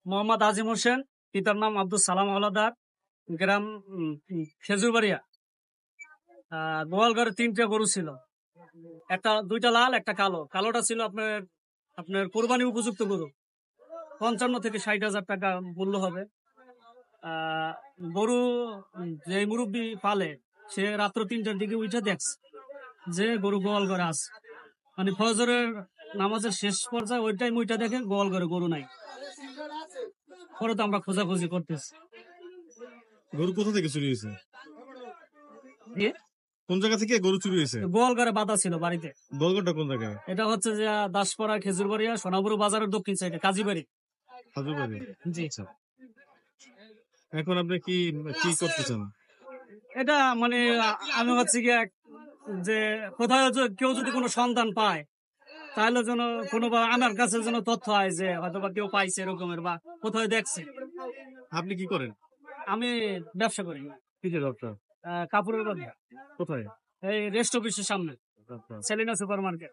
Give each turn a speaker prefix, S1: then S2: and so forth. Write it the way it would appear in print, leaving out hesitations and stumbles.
S1: মোহাম্মদ আজিম হোসেন, পিতার নাম আব্দুল সালাম হাওলাদার, গ্রাম খেজুরবাড়িয়া। গোয়ালঘরে 3টা গরু ছিল, দুইটা লাল একটা কালো। কালোটা ছিল আপনার আপনার কোরবানি উপযুক্ত গরু, 55 থেকে 60,000 টাকা মূল্য হবে। গরু যে মুরব্বী পালে সে রাত্র 3টার দিকে উঠে দেখছে যে গরু গোয়াল ঘরে আছে, মানে ফজরের নামাজের শেষ পর্যায়ে ওই টাইম উইটা দেখে গোয়াল ঘরে গরু নাই। পরে তো আমরা খোঁজাখুঁজি করতেছি।
S2: গরু কোথা থেকে চুরি হয়েছে? কোন জায়গা থেকে গরু চুরি হয়েছে?
S1: গোয়াল ঘরে বাঁধা ছিল বাড়িতে।
S2: গোয়ালঘরটা কোন জায়গায়?
S1: এটা হচ্ছে যে দাসপাড়া খেজুরবাড়িয়া সোনাপুর বাজারের দক্ষিণ সাইডে কাজীবাড়ি।
S2: হাজুবাড়ি।
S1: জি।
S2: এখন আপনি কি কি করতে চান?
S1: এটা মানে আমি হচ্ছে গিয়ে যে কোথাও কেউ যদি কোনো সন্ধান পায় তাহলে যেন কোনো আমার কাছে যেন তথ্য হয় যে হয়তো বা কেউ পাইছে এরকমের বা কোথাও দেখছে।
S2: আপনি কি করেন?
S1: আমি ব্যবসা করি।
S2: কিসের ব্যবসা?
S1: কাপড়ের ব্যবসা।
S2: কোথায়?
S1: এই রেস্ট অফিসের সামনে, সেলিনা সুপার মার্কেট।